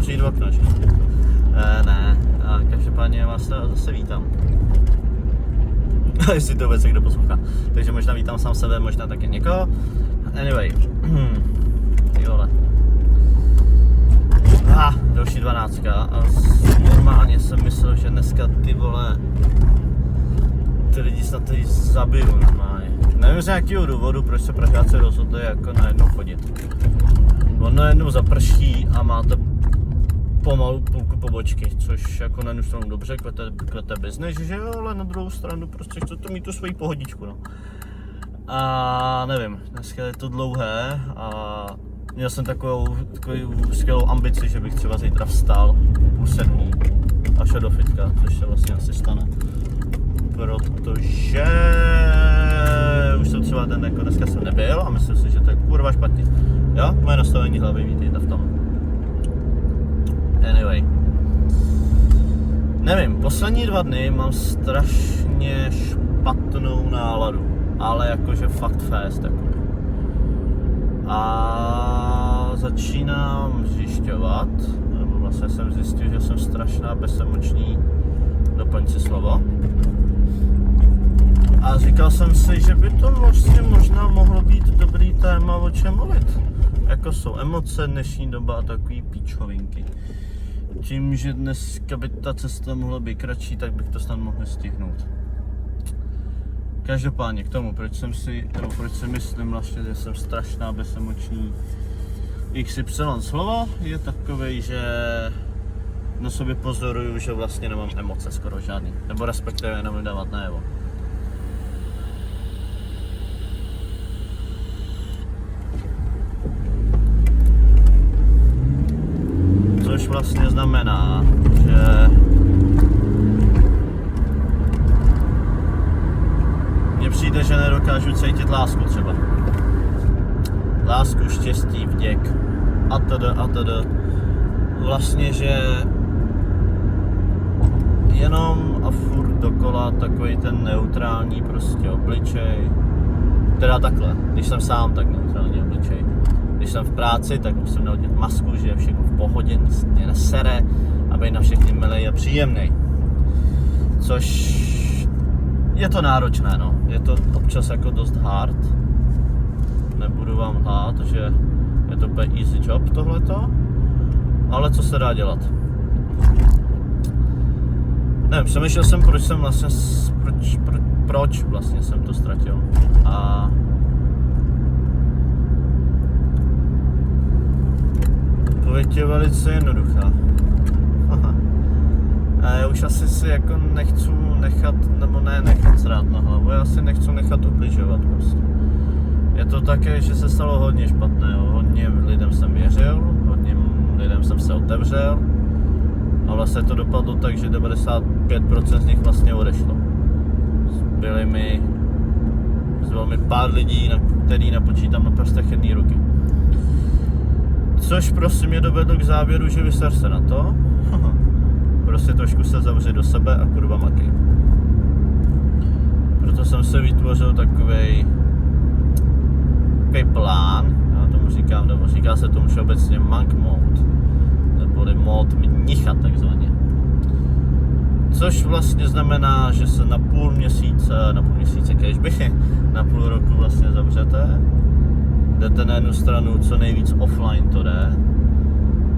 otevřít okno, že? Ne, a každopádně vás zase vítám. Jestli to vůbec někdo poslouchá. Takže možná vítám sám sebe, možná taky někoho. Anyway. Ty vole. Další 12. A normálně jsem myslel, že dneska ty vole ty lidi snad tady zabiju normálně. Nevím z nějakého důvodu, proč se Pražáci rozhodli jako najednou chodit. On najednou zaprší a máte pomalu půlku pobočky, což jako na jednu stranu dobře, kvete business, že jo, ale na druhou stranu prostě chcete mít tu svoji pohodičku, no. A nevím, dneska je to dlouhé a měl jsem takovou skvělou ambici, že bych třeba zítra vstal u 7 a šel do fitka, což se vlastně asi stane. Protože už jsem třeba ten jako dneska jsem nebyl a myslím si, že to je kurva špatně. Jo, moje nastavení hlavy vítejte v tom. Anyway. Nevím, poslední 2 dny mám strašně špatnou náladu, ale jakože fakt fest jako. A začínám zjišťovat, nebo vlastně jsem zjistil, že jsem strašná bezemoční, doplň si slovo. A říkal jsem si, že by to vlastně možná mohlo být dobrý téma, o čem mluvit. Jako jsou emoce, dnešní doba a takový píčovinky. Tím, že dneska by ta cesta mohla být kratší, tak bych to snad mohl stihnout. Každopádně k tomu, proč si myslím vlastně, že jsem strašná bezemoční XY slovo, je takovej, že na sobě pozoruju, že vlastně nemám emoce skoro žádný. Nebo respektive jenom dávat najevo. Což vlastně znamená, že mně přijde, že nedokážu cítit lásku třeba. Lásku, štěstí, vděk atd. Vlastně, že jenom a furt dokola takový ten neutrální prostě obličej. Teda takhle, když jsem sám, tak neutrální obličej. Když jsem v práci, tak musím nahodit masku, že je všechno v pohodě, nic mě nesere a být na všechny milej a příjemnej. Což je to náročné, no. Je to občas jako dost hard. Nebudu vám lhát, že je to úplně easy job tohleto. Ale co se dá dělat? Nevím, přemýšlel jsem, proč vlastně jsem to ztratil. A odpověď je velice jednoduchá. A já už asi si jako nechci nechat, nebo ne nechat srát na hlavu, já si nechci nechat ubližovat prostě. Je to také, že se stalo hodně špatného, hodně lidem jsem věřil, hodně lidem jsem se otevřel a vlastně to dopadlo tak, že 95% z nich vlastně odešlo. Zbylo mi pár lidí, který napočítám na prstech jedné ruky. Což prostě mě dovedlo k závěru, že vyser se na to, prostě trošku se zavři do sebe a kurva makej. Proto jsem se vytvořil takovej plán, já tomu říkám, nebo říká se tomu všeobecně monk mode, neboli mod mnicha takzvaně. Což vlastně znamená, že se na půl měsíce kežby, na půl roku vlastně zavřete, jdete na jednu stranu co nejvíc offline to jde,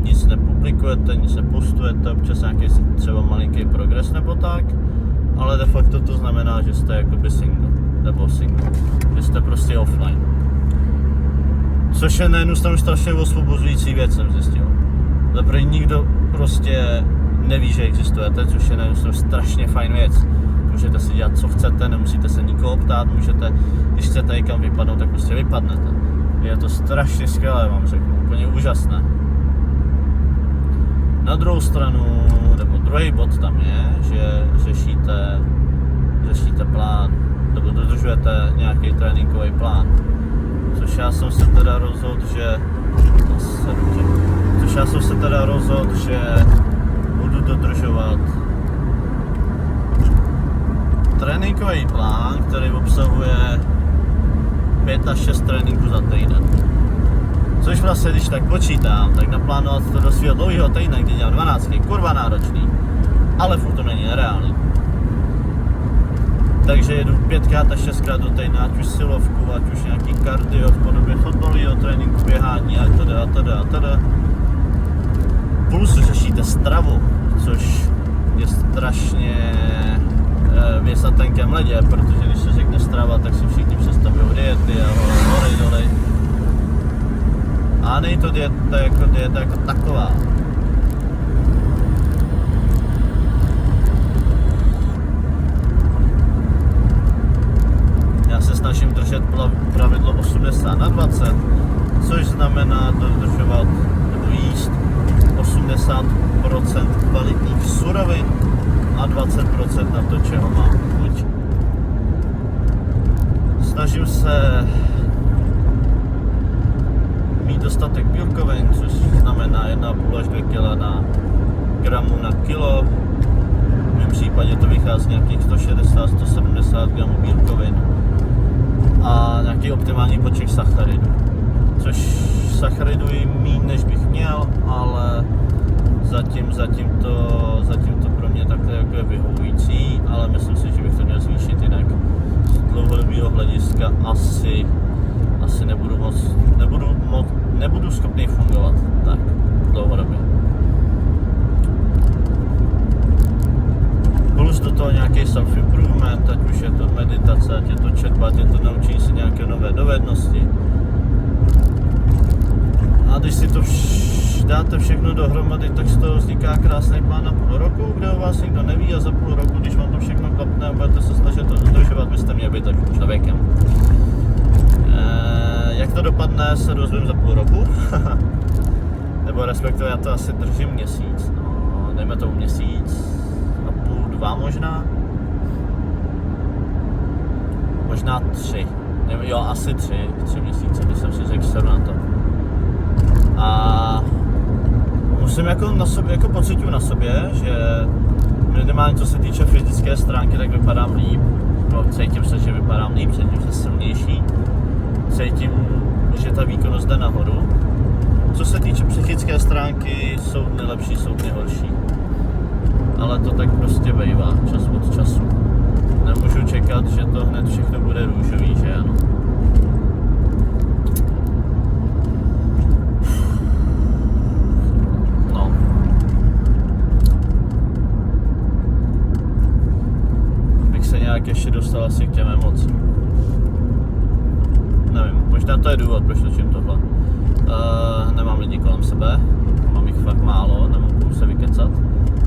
nic nepublikujete, nic nepostujete, občas nějaký třeba malinký progres nebo tak, ale de facto to znamená, že jste jakoby single, že jste prostě offline. Což je na jednu stranu strašně osvobozující věc, jsem zjistil. Zaprvé nikdo prostě neví, že existujete, což je na jednu stranu strašně fajn věc. Můžete si dělat, co chcete, nemusíte se nikoho ptát, můžete, když chcete někam vypadnout, tak prostě vypadnete. Je to strašně skvělé, vám řeknu, úplně úžasné. Na druhou stranu, nebo druhý bod tam je, že řešíte plán, nebo dodržujete nějaký tréninkový plán. Což já jsem se teda rozhodl, že budu dodržovat tréninkový plán, který obsahuje 5 až 6 tréninků za týden. Což vlastně, když tak počítám, tak naplánovat to do svého dlouhého týdne, kdy dělám 12, je kurva náročný. Ale furt to není nereálný. Takže jedu 5x až 6x do týdne, ať už silovku, ať už nějaký kardio v podobě fotbalového tréninku, běhání a teda. Plus řešíte stravu, což je strašně věc na tenkém ledě, protože když se řekne strava, tak si všichni představují diety a hory doly. A není to dieta jako taková. Já se snažím držet pravidlo 80/20, což znamená dodržovat nebo jíst 80% kvalitních surovin a 20% na to, čeho mám chuť. Snažím se mít dostatek bílkovin, což znamená 1,5 až 2 kg na gramu na kilo. V mém případě to vychází nějakých 160-170 gramů bílkovin a nějaký optimální počet sacharidů. Což sachariduji méně než bych měl, ale zatím to pro mě takhle jako je vyhovující, ale myslím si, že bych to měl zvýšit jinak. Z dlouhodobého hlediska asi nebudu schopný fungovat tak dlouhodobě. Plus do toho nějaký self-improvement, ať už je to meditace, ať je to četba, ať je to naučení se nějaké nové dovednosti. A když si to dáte všechno dohromady, tak z toho vzniká krásný plán na půl roku, kde o vás nikdo neví a za půl roku, když vám to všechno klapne a budete se snažit to dodržovat, byste měli být takovým člověkem. Jak to dopadne, se dozvím za půl roku. Nebo respektive já to asi držím měsíc, no, dejme tomu měsíc a půl, 2 možná. Možná 3. Jo, asi 3 měsíce, když jsem si řekl, seru na to. A musím jako pocituju na sobě, že minimálně co se týče fyzické stránky, tak vypadám líp. No, cítím se, že vypadám líp, cítím se silnější. Cítím, že ta výkonnost jde nahoru. Co se týče psychické stránky, jsou dny lepší, jsou dny horší. Ale to tak prostě bývá, čas od času. Nemůžu čekat, že to hned všechno bude růžový, že ano. No. Bych se nějak ještě dostal asi k těm emocím. Nevím, možná to je důvod, proč točím tohle. Nemám lidi kolem sebe, mám jich fakt málo, nemám komu se vykecat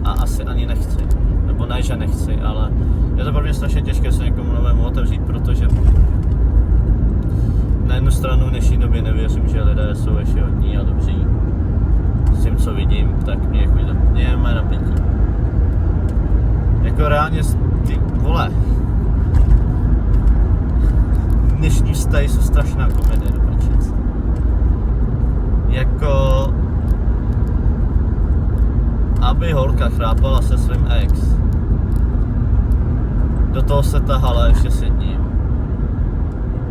a asi ani nechci. Nebo ne, že nechci, ale je to pro mě strašně těžké se někomu novému otevřít, protože na jednu stranu v dnešní době nevěřím, že lidé jsou ještě hodní a dobří. S tím, co vidím, tak mě je na pětí. Jako reálně, ty vole, dnešní vztahy jsou strašná komedie do prčic. Jako aby holka chrápala se svým ex. Do toho se tahala ještě s jedním.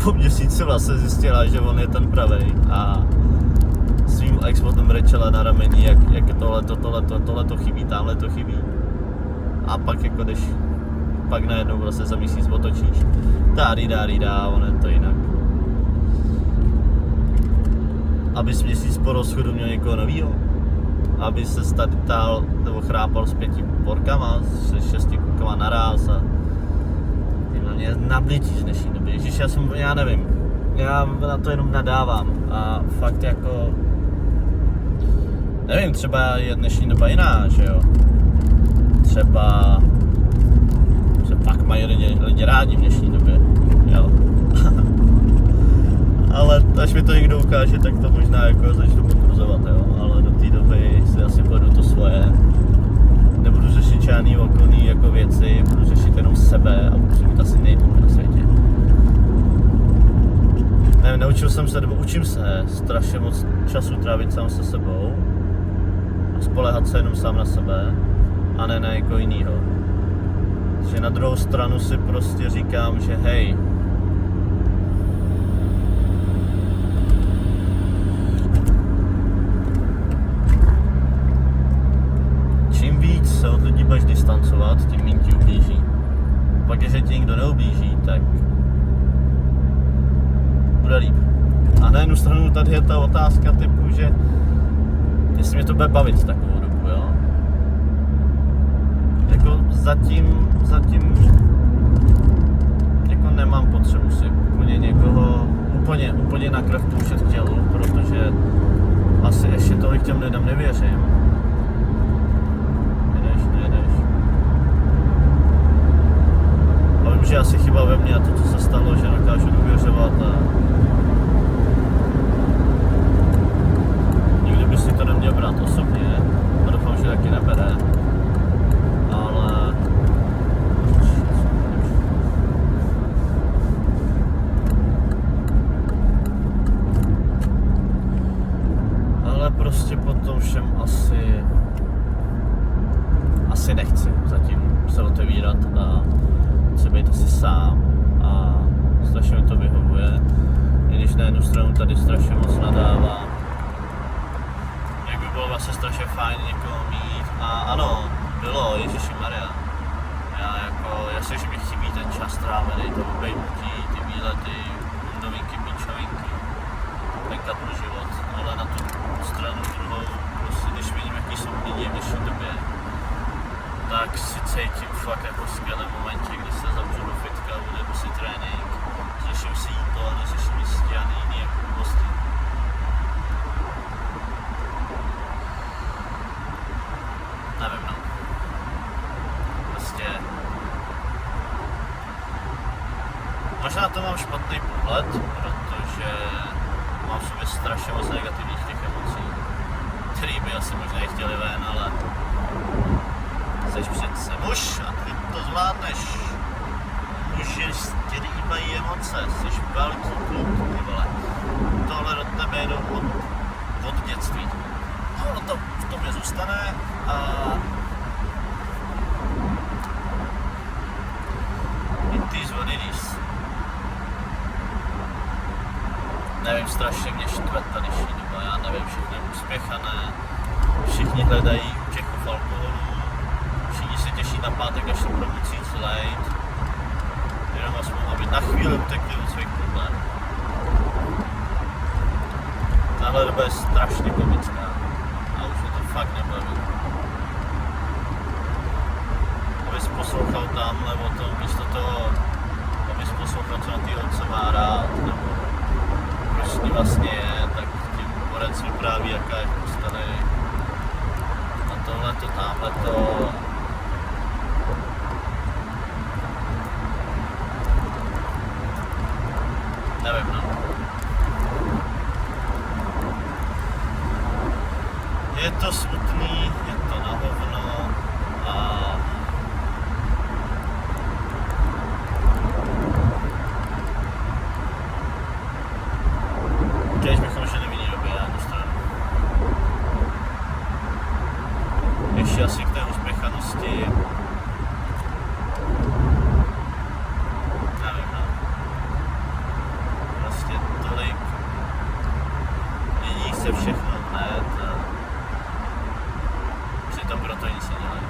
Po měsíci vlastně zjistila, že on je ten pravej a svým ex potom brečela na rameni, jak tohle chybí, tamhle to chybí. A pak jako když pak najednou vlastně za měsíc otočíš. Dá, on je to jinak. Abys měsíc po rozchodu měl někoho novýho. Aby se tady tál nebo chrápal s 5 porkama, s 6 klukama naraz a ty mě nablití z dnešní doby. Ježiš, já nevím, já na to jenom nadávám a fakt jako nevím, třeba je dnešní doba jiná, že jo. Třeba se fakt mají lidi rádi v dnešní době, jo. Ale až mi to někdo ukáže, tak to možná jako začnu potvrzovat, jo. Ale do té doby si asi pojedu to svoje. Nebudu řešit žádný okolní jako věci, budu řešit jenom sebe a budu mít asi nejblíž na světě. Nevím, naučil jsem se, nebo učím se strašně moc času trávit sám se sebou a spoléhat se jenom sám na sebe a ne na jako jinýho. Že na druhou stranu si prostě říkám, že hej, tancovat, tím méně ti ublíží. Pak, když ti nikdo neublíží, tak bude líp. A na jednu stranu tady je ta otázka typu, že jestli mě to bude bavit takovou dobu, jo. Jako zatím jako nemám potřebu si úplně někoho úplně na krev půjčet k tělu, protože asi ještě tolik těm lidem nevěřím. Nejedeš. A vím, že asi chyba ve mně a to, co se stalo, že dokážu důvěřovat a nikdy by si to neměl brát osobně a doufám, že taky nebere. Ale prostě po tom všem asi nechci zatím se otevírat a chci být asi sám a strašně mi to vyhovuje, i když na jednu stranu tady strašně moc nadávám, jak by bylo vlastně strašně fajn někoho mít a ano, bylo, ježišimarja, já že mi chybí ten čas trávený, to obejmutí, ty výlety, novinky, píčovinky, tenkrát pro život, ale na tu stranu druhou, prostě když vidím, jaký jsou lidi v dnešní době, tak si cítím fakt jako skvělé momentě, kdy se zavřu do fitka, udělám si trénink, řeším si jídlo a neřeším si žádný jiný jako blbosti. Nevím, no. Prostě možná to mám špatný pohled, protože mám v sobě strašně moc negativních těch emocí, který by asi možná i chtěli ven, ale jsi přece muž a ty to zvládneš. Muži, který mají emoce, jsi velký kluk, ty vole. Tohle do tebe jde od dětství. No to v tobě zůstane a it is what it is. Nevím, strašně mě štve ta dnešní doba, já nevím, všechny uspěchané, všichni hledají útěchu v alkoholu, všichni se těší na pátek, až se budou moci jít slejt, jenom aspoň, aby na chvíli utekli od svých problémů. Tahle doba je strašně komická a už mě to fakt nebaví. Abys poslouchal tamhle o tom, místo toho, abys poslouchal, co na té holce má rád, nebo proč s ní vlastně je, tak tím borec vypráví, jaká je postanej. A tohleto, tamhleto. Nevím, no. Je to smutný, je to na hovno a když bychom žili v jiný době, na jednu stranu. Ještě asi k té uspěchanosti. Nevím, no. Prostě tolik lidí chce všechno hned a přitom proto nic nedělají.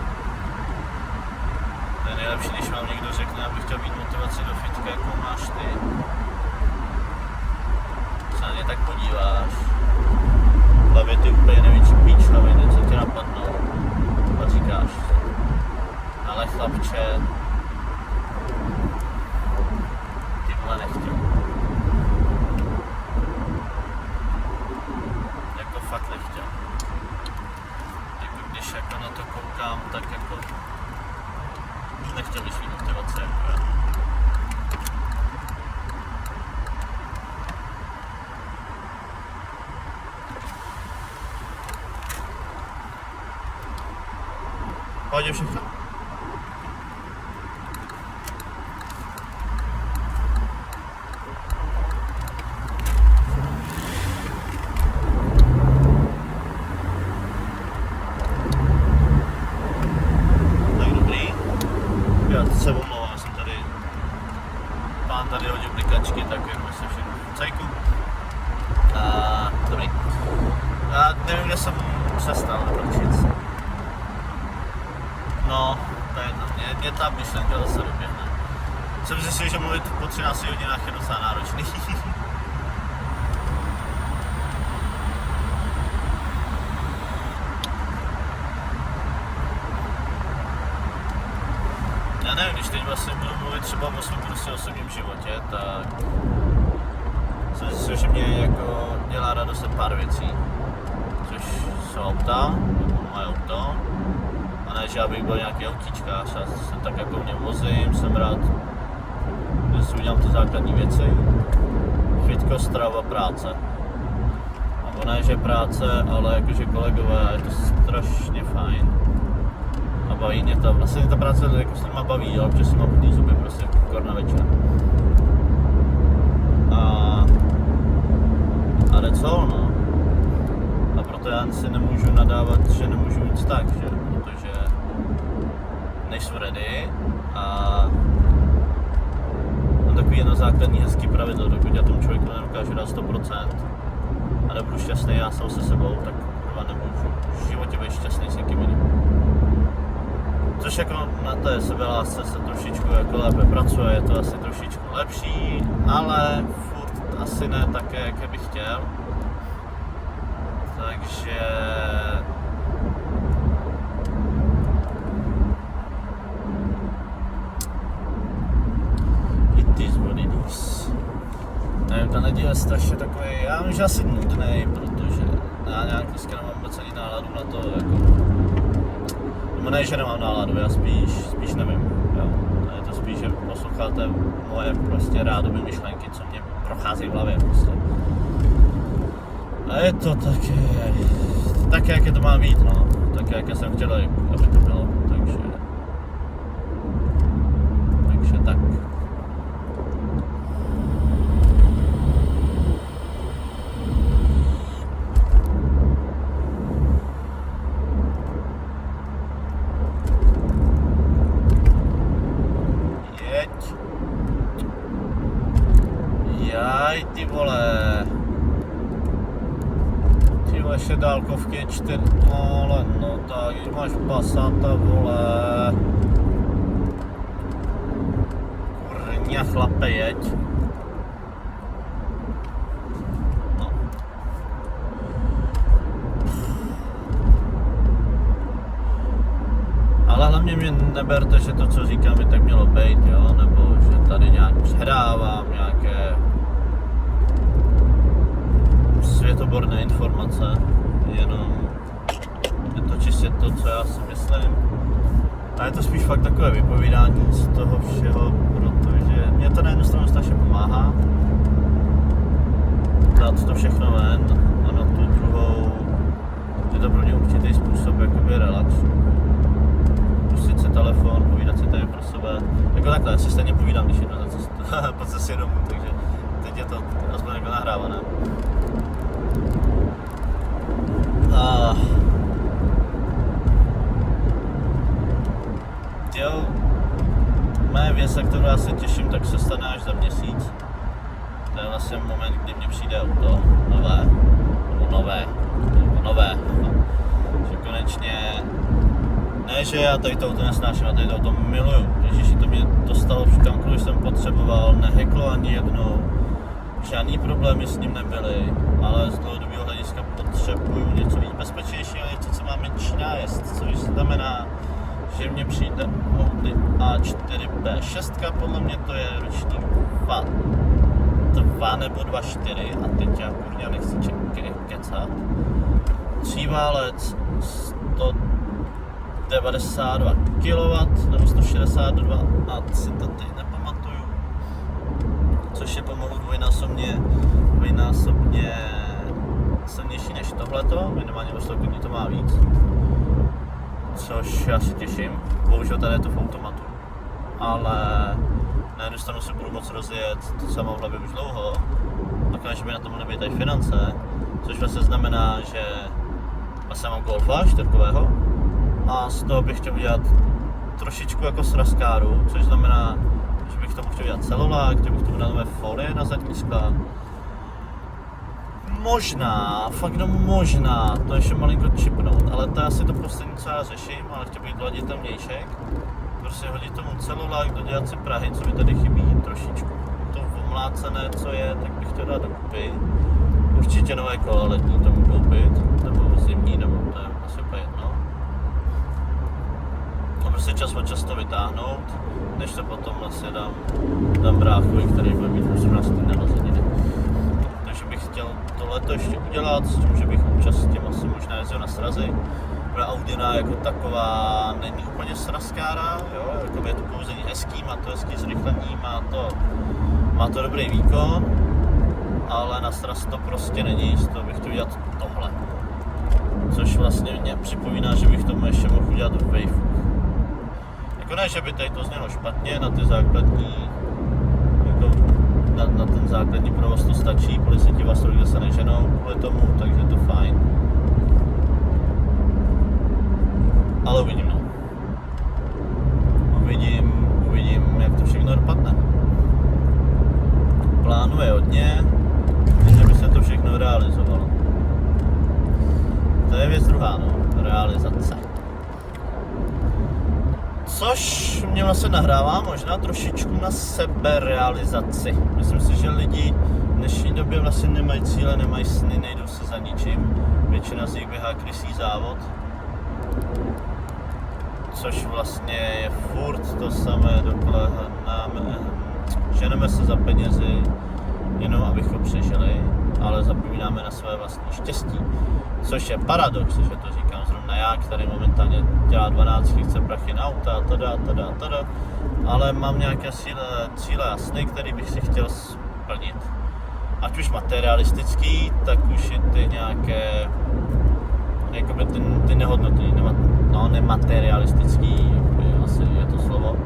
To je nejlepší, když vám někdo řekne, abych chtěl mít motivaci do fitka, jakou máš ty. Se na ně tak podíváš, v hlavě ty úplně největší píčoviny, co ti napadnou, a říkáš, ale chlapče, ty vole nechtěl. Jako fakt nechtěl. Jako když jako na to koukám, tak jako nechtěl bych svý motivace, jako já. Pohodě všechno? Tak dobrý. Já se omlouvám, jsem tady pán tady hodil blikačky, tak jenom se všechno v cajku. Dobrý. Já nevím, kde jsem přestal, nebo nic. No, to je jedno. Mě ta myšlenka zase doběhne. Jsem zjistil, že mluvit po 13 hodinách je docela náročný. Já nevím, když teď vlastně budu mluvit třeba o svém prostě osobním životě, tak jsem zjistil, že mě jako dělá radost pár věcí. Což jsou auta, moje auto. A ne, že já bych byl nějaký autíčkář, já se tak jako v něm vozím, jsem rád, že si udělám ty základní věci. Fitko, strava, práce. Nebo ne, že práce, ale jakože kolegové, je to strašně fajn. A baví mě to, vlastně ta práce jako s nima baví, ale občas si mám plný zuby prostě kor na večer. A jde co, no. A proto já si nemůžu nadávat, že nemůžu nic tak, že? Protože nejsou ready a mám takový jedno základní hezký pravidlo, dokud já tomu člověku nedokážu dát 100% a nebudu šťastný já sám se sebou, tak kurva nemůžu v životě být šťastný s někým jiným. Což jako na té sebelásce se trošičku jako lépe pracuje, je to asi trošičku lepší, ale furt asi ne také, jak bych chtěl. Takže it is what it is. Nevím, ta neděle je strašně takový, já vím, že asi nudnej, protože já nějak dneska nemám vůbec ani náladu na to, jako ne, že nemám náladu, já spíš nevím, jo. Je to spíš, že posloucháte moje prostě rádoby myšlenky, co mě prochází v hlavě prostě. A je to tak jak je to má být, no. Tak jak jsem chtěl, aby to bylo, takže tak. Jaj, ty vole. Ty vole, ještě dálkovky 4, ale no tak, když máš Passata, vole. Kurňa chlape, jeď. No. Ale hlavně mě neberte, že to, co říkám, by tak mělo být, jo, nebo že tady nějak přehrávám nějaké světoborné informace, jenom je to čistě to, co já si myslím. A je to spíš fakt takové vypovídání z toho všeho, protože mě to na jednu stranu strašně pomáhá dát to všechno ven a na tu druhou je to pro mě určitý způsob jakoby relaxu. Pustit si telefon, povídat si tady pro sebe. Jako takhle, já si stejně povídám, když jdu po cestě domů, takže teď je to aspoň jako nahrávané. Jo, moje věc, na kterou já se těším, tak se stane až za měsíc. To je vlastně moment, kdy mě přijde auto nové, že konečně, ne, že já tady to auto nesnáším, já tady to auto miluju. Ježiši, to mě dostalo kamkoliv jsem potřeboval, neheklo ani jednou, žádný problémy s ním nebyly, ale z dlouhodobého hlediska potřebuju něco víc bezpečnějšího, něco, co má menší nájezd, což znamená, že mně přijde Audi A4 B6, podle mě to je ročník 2 nebo 2.4 a teď já kurňa nechci kecat. Tříválec 192 kW nebo 162 a si to teď nepamatuju, což je pomalu dvojnásobně silnější než tohleto, minimálně o 100 koní to má víc, což já si těším, bohužel tady je to v automatu, ale na jednu stranu si budu moc rozjet, to jsem mám v hlavě už dlouho, a konečně by na tom mohly být tady finance, což vlastně znamená, že vlastně mám Golfa 4kového a z toho bych chtěl udělat trošičku jako srazkáru, což znamená, že bych tomu chtěl udělat celulák, chtěl bych tomu dát nové folie na zadní skla. Možná, fakt no možná, to ještě malinko čipnout, ale to je asi to poslední, co já řeším, ale chtěl bych doladit ten vnějšek. prostě hodit tomu celulák, dodělat si Prahy, co mi tady chybí trošičku. To omlácené, co je, tak bych chtěl dát dokupy. Určitě nové kola letní tomu koupit, nebo zimní, nebo to je asi úplně jedno. A prostě čas od čas to vytáhnout, než to potom vlastně dám bráchovi, který bude mít 18. narozeniny. Takže bych chtěl tohleto ještě udělat, s tím, že bych občas s tím asi možná jezdil na srazy. Audina jako taková není úplně srazkára, jo, jako je to pouzení hezký, má to hezký zrychlení, má to dobrý výkon, ale na sraz to prostě není, z toho bych chtěl udělat tohle. Což vlastně mě připomíná, že bych tomu ještě mohl udělat v Waveu. Jako ne, že by tady to znělo špatně, na ty základní, jako na ten základní provoz to stačí, policajti vás tolik se neženou kvůli tomu, takže je to fajn. Ale uvidím, no. Uvidím, jak to všechno dopadne. Plánuje hodně, že by se to všechno realizovalo. To je věc druhá, no. Realizace. Což mě vlastně nahrává možná trošičku na seberealizaci. Myslím si, že lidi v dnešní době vlastně nemají cíle, nemají sny, nejdou se za ničím. Většina z nich běhá krysí závod. Což vlastně je furt to samé, dokola ženeme se za penězi, jenom abychom přežili, ale zapomínáme na své vlastní štěstí. Což je paradox, že to říkám zrovna já, který momentálně dělá 12, chce prachy na auta, tada, ale mám nějaké cíle a sny, které bych si chtěl splnit. Ať už materialistický, tak už i ty nějaké, jakoby ty nehodnotný, nematerialistický, asi je to slovo.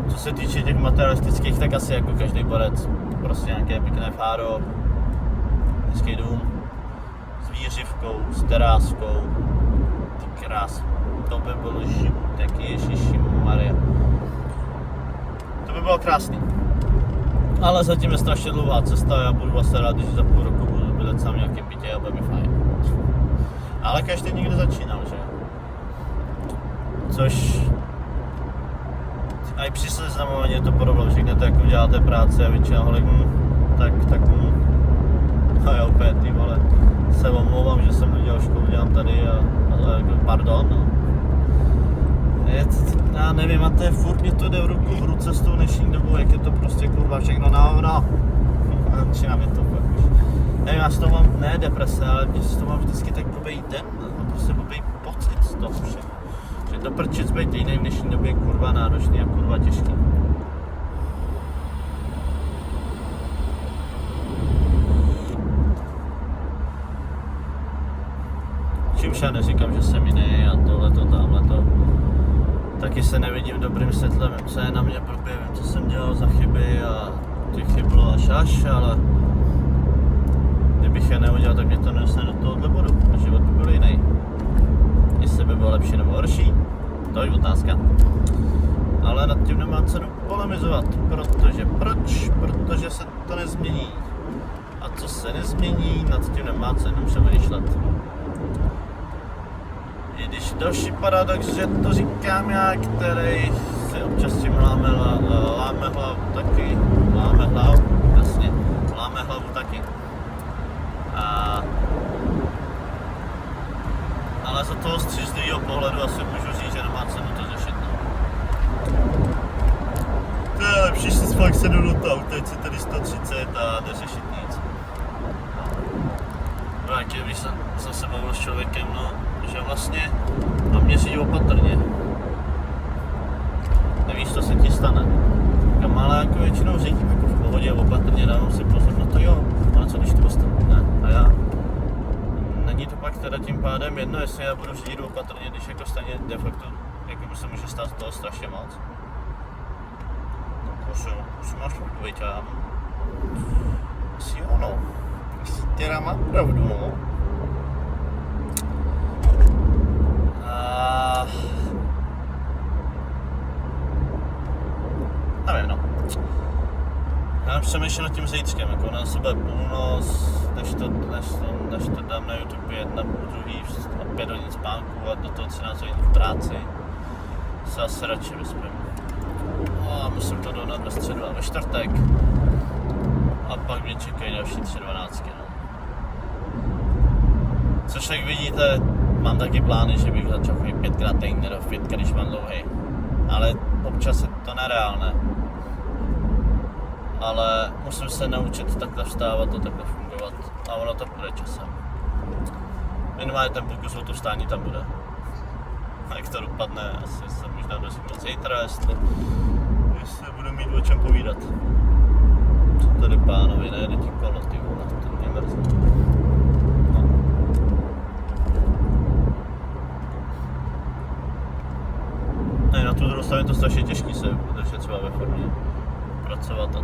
Co se týče těch materialistických, tak asi jako každý borec, prostě nějaké pěkné fáro, hezký dům, s výřivkou, s teráskou, ty krás, to by bylo život, ježišimaria. To by bylo krásný. Ale zatím je strašně dlouhá cesta a já budu vlastně rád, když za půl roku budu bydlet sám v nějakém bytě a bude mi fajn. Ale každý někde začínal, že? Což i při seznamování je to podobno, řeknete, jak uděláte práci a většina holek, a já opět, ty vole, se omlouvám, že jsem udělal školu, dělám tady a pardon, no. Já nevím, a to je furt, mě to jde ruku v ruce s tou dnešní dobou, jak je to prostě kurva všechno na hovno. Začíná mě to fakt už. Nevím, já z toho mám, ne deprese, ale z toho mám vždycky tak blbej den, a prostě blbej pocit z toho všeho. Že to prčic být týden v dnešní době je kurva náročný a kurva těžký. Čímž já neříkám, že jsem jiný a tohleto, tamhleto. Taky se nevidím dobrým světlem, co je na mě blbě, vím, co jsem dělal za chyby a těch chyb bylo až, ale kdybych je neudělal, tak mě to nedostane do tohohle bodu a život by byl jiný. Jestli by bylo lepší nebo horší, to je otázka. Ale nad tím nemá cenu polemizovat, protože proč? Protože se to nezmění. A co se nezmění, nad tím nemá cenu přemýšlet. I když další paradox, že to říkám já, který si občas tím láme hlavu taky. Láme hlavu taky. Ale za toho střízlivého pohledu asi můžu říct, že nemá cenu to řešit. To je lepší si fakt sednout do toho auta, si tady 130 a neřešit nic. Vrátě, když jsem se bavil s člověkem, no, že vlastně mám měřit opatrně. Nevíš, co se ti stane. Kam ale jako většinou řídím jako v pohodě opatrně, dávám si pozor na to, jo, ale co když ty ostatní ne? A já? Není to pak teda tím pádem jedno, jestli já budu řídit opatrně, když jako stejně de facto, jako by se může stát toho strašně moc. No prosím, máš odpověď a asi jo, no. Asi teda má pravdu, no. Nevím, no. Já přemýšlím nad tím zítřkem, jako na sebe půlnoc, než to dám na YouTube 1, druhý a 5 hodin spánku a do toho 13 hodin v práci. se asi radši vyspím. A musím to donat ve středu a ve čtvrtek. A pak mě čekají další 3/12. No. Což jak vidíte, mám taky plány, že bych začal chodit 5krát týdně do fitka, když mám dlouhý. Ale občas je to nereálné. Ale musím se naučit takhle vstávat a takhle fungovat. A ono to bude časem. Minimálně ten pokus o to vstání tam bude. A jak to dopadne, asi se možná dozvím zítra, jestli budu mít o čem povídat. Co tady pánovi nejede ti kolo, ty vole, to mě mrzí. No. Ne, na tu druhou stranu je to strašně těžký se udržet třeba ve formě. Pracovat a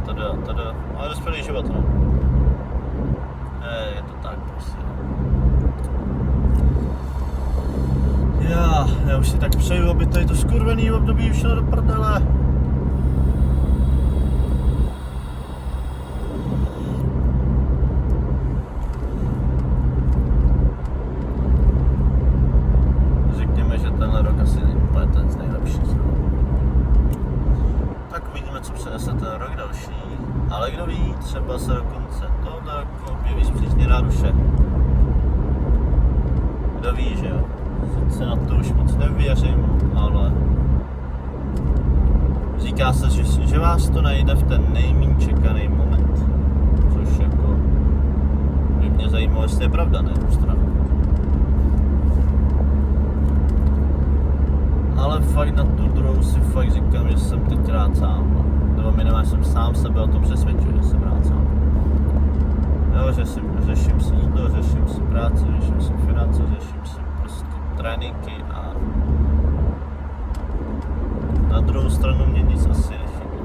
teda, ale dospělý život, no. Je to tak prostě. Já už si tak přeju, aby tady to skurvený období šlo do prdele. Řekněme, že tenhle rok asi není úplně ten z nejlepších. Tak uvidíme, co přinese ten rok další. Ale kdo ví, třeba se dokonce tohle roku objeví zpřísně ráduše. Kdo ví, že jo? Sice na to už moc nevěřím, ale říká se, že vás to najde v ten nejméně čekaný moment. Což jako by mě zajímalo, jestli je pravda na jednu stranu. Ale fakt na tu druhou si fakt říkám, že jsem teď rád sám. Nebo minimálně jsem sám sebe o tom přesvědčil, že jsem rád sám. Jo, řeším si jídlo, řeším si práci, řeším si finance, řeším si prostě tréninky a na druhou stranu mě nic asi nechybí.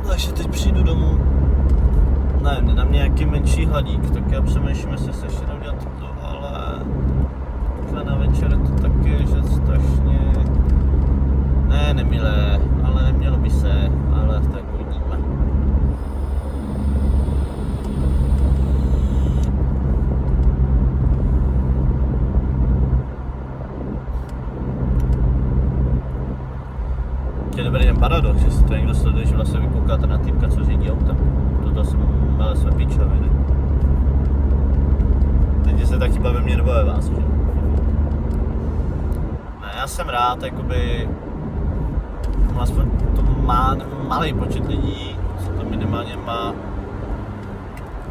Takže teď přijdu domů, nevím, na mě nějaký menší hladík, tak já přemýšlím, jestli se ještě neudělat to, ale na večer je to taky, že strašně nemilé, ale nemělo by se, ale tak uvidíme. Je dobrý ten paradox, jestli to někdo sleduje, že vlastně vykoukáte na týpka, co řídí autem. To jsme píčoviny. Teď se taky baví mě nebo ve vás, že? Ne, já jsem rád, jakoby aspoň to má malý počet lidí, co to minimálně má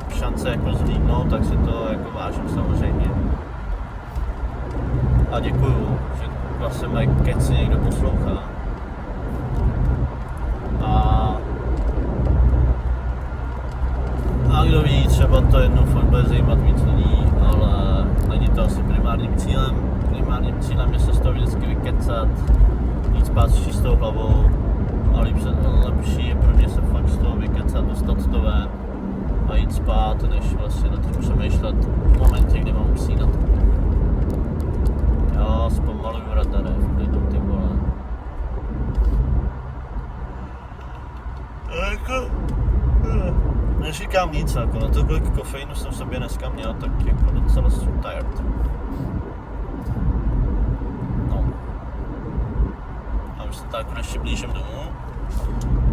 šance jako zhlídnout, tak si to jako vážím samozřejmě. A děkuju, že vlastně mají keci někdo poslouchá. A kdo ví, třeba to jednou fakt bude zajímat víc lidí, ale není to asi primárním cílem. Primárním cílem je se z toho vždycky vykecat, jít spát s čistou hlavou a lepší je pro mě se fakt z toho vykecat, dostat to ven a jít spát, než vlastně na tím přemýšlet v momentě, kdy mám usínat. Jo, zpomaluju radare, v klidu, ty vole. Neříkám nic, jako na to, kolik kofeinu jsem v sobě dneska měl, tak jako docela jsem tired. No. A už se tak konečně blížím domů.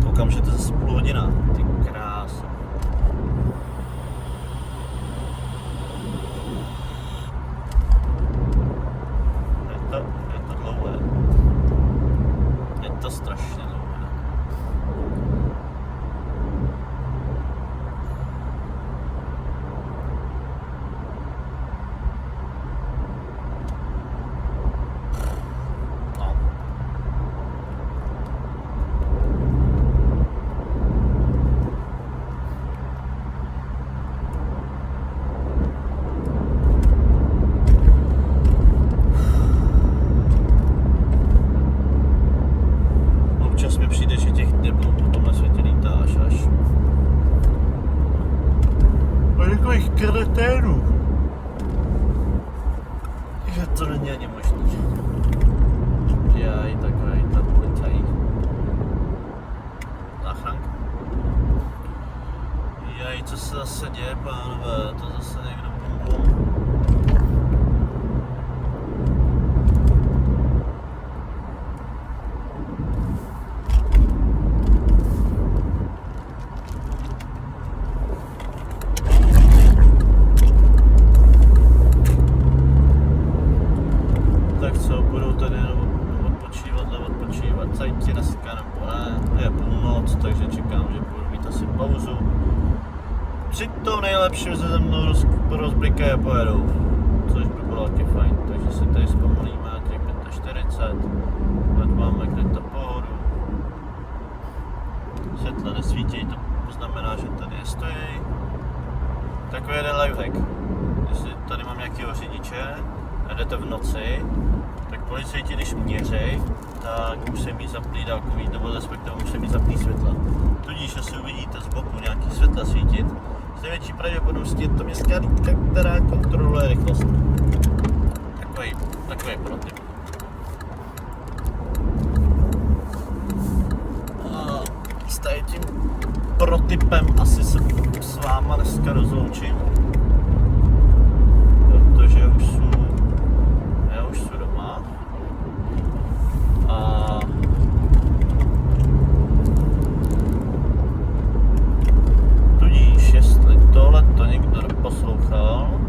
Koukám, že to je zase půl hodina. Ty krása. Je to dlouhé. Je to strašně dlouhé. tady odpočívat, zajít dneska nebo ne, je půlnoc, takže čekám, že budu mít asi pauzu. Přitom nejlepší se mnou rozblikají a pojedou, což by bylo taky fajn, takže si tady zpomalíme, těch 45, hned máme kryto pohodu. Světla nesvítí, to znamená, že tady nestojí. Takový jeden lifehack, jestli tady mám nějakého řidiče a jdete v noci, tak policajti, když měřej, tak musí mít zaplý dálkový, nebo respektive musí mít zaplý světla. Tudíž, jestli uvidíte z boku nějaký světla svítit, s největší pravděpodobností je to městská hlídka, která kontroluje rychlost. Takový protip. A s tady tím protipem asi se s váma dneska rozloučím. Protože já už jsou doma. A tudíž, jestli tohleto někdo poslouchal,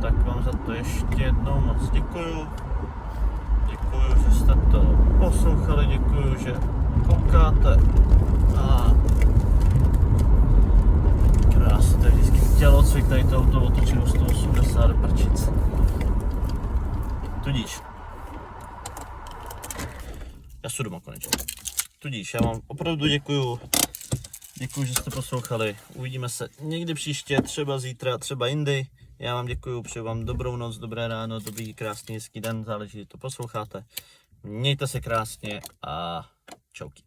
tak vám za to ještě jednou moc děkuju. Děkuju, že jste to poslouchali, děkuju, že koukáte. A krásně, vždycky tělocvik, tady to auto otočilo 180 do prčic. Tudíž, já jsem doma konečně. Tudíž, já vám opravdu děkuju, že jste poslouchali. Uvidíme se někdy příště, třeba zítra, třeba jindy. Já vám děkuju, přeju vám dobrou noc, dobré ráno, dobrý, krásný, hezký den, záleží, že to posloucháte. Mějte se krásně a čauky.